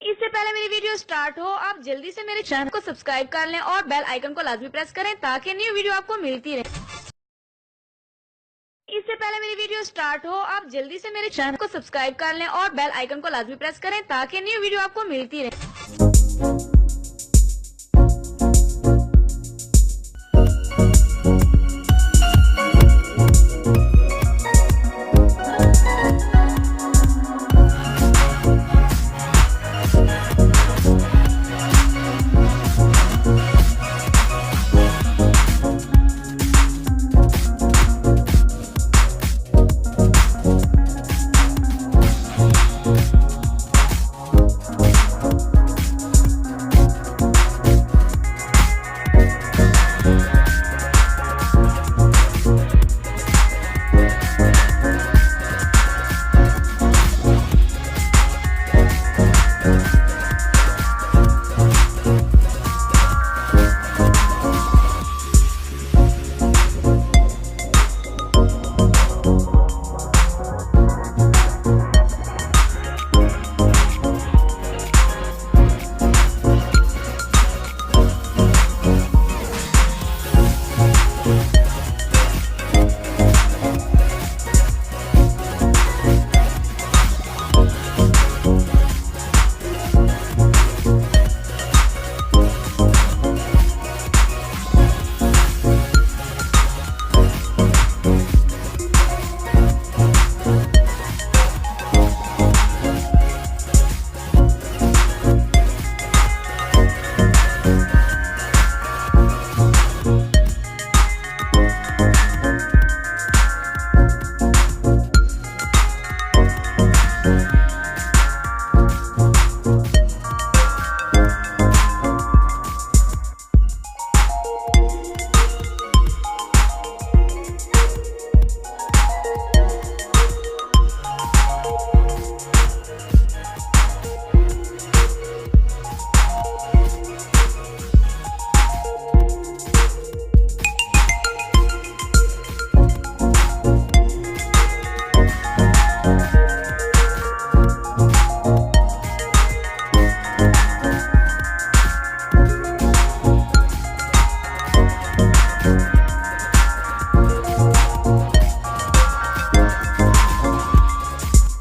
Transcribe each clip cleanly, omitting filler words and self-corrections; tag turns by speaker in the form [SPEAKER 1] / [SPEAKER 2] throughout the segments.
[SPEAKER 1] इससे पहले मेरी वीडियो स्टार्ट हो आप जल्दी से मेरे चैनल को सब्सक्राइब कर लें और बेल आइकन को लाजमी प्रेस करें ताकि न्यू वीडियो आपको मिलती रहे। इससे पहले मेरी वीडियो स्टार्ट हो आप जल्दी से मेरे चैनल को सब्सक्राइब कर लें और बेल आइकन को लाजमी प्रेस करें ताकि न्यू वीडियो आपको मिलती रहे।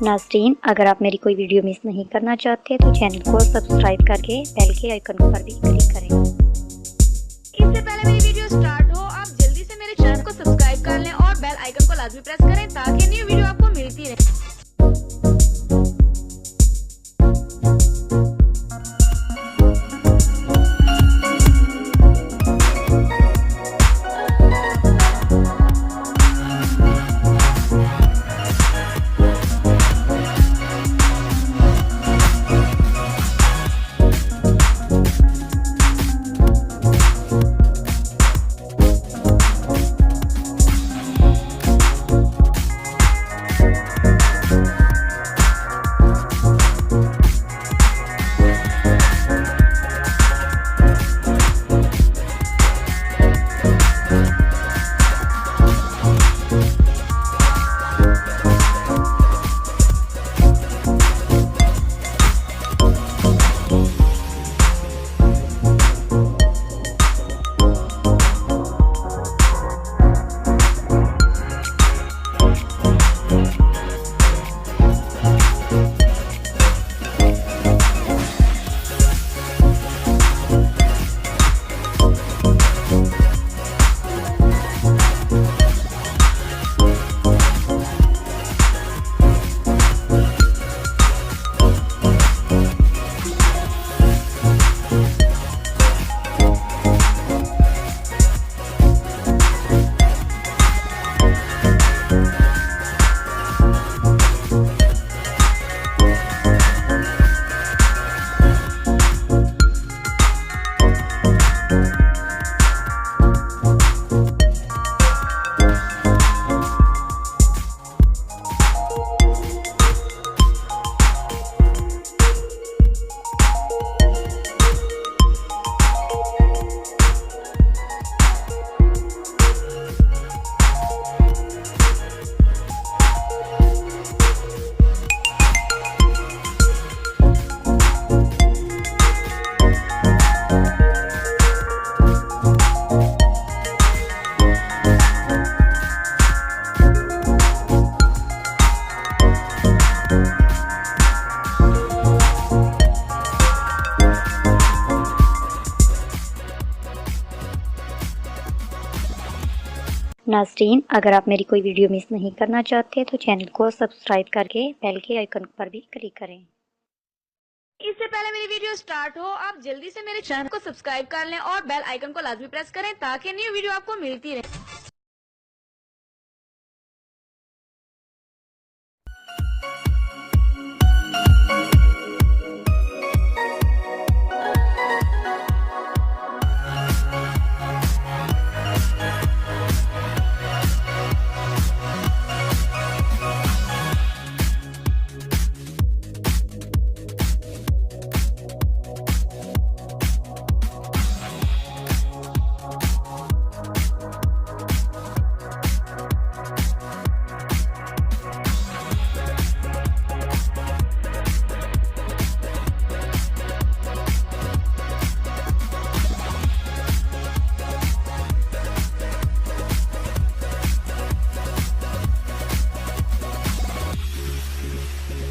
[SPEAKER 2] नाज़रीन, अगर आप मेरी कोई वीडियो मिस नहीं करना चाहते तो चैनल को सब्सक्राइब करके बेल के आइकन पर भी क्लिक करें।
[SPEAKER 1] इससे पहले मेरी वीडियो स्टार्ट हो आप जल्दी से मेरे चैनल को सब्सक्राइब कर लें और बेल आइकन को लाजमी प्रेस करें ताकि न्यू वीडियो आपको मिलती रहे।
[SPEAKER 2] नाज़रीन, अगर आप मेरी कोई वीडियो मिस नहीं करना चाहते तो चैनल को सब्सक्राइब करके बेल के आइकन पर भी क्लिक करें।
[SPEAKER 1] इससे पहले मेरी वीडियो स्टार्ट हो आप जल्दी से मेरे चैनल को सब्सक्राइब कर लें और बेल आइकन को लाजमी प्रेस करें ताकि न्यू वीडियो आपको मिलती रहे।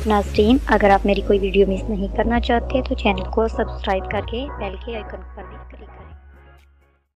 [SPEAKER 2] नाज़रीन, अगर आप मेरी कोई वीडियो मिस नहीं करना चाहते तो चैनल को सब्सक्राइब करके बेल के आइकन पर भी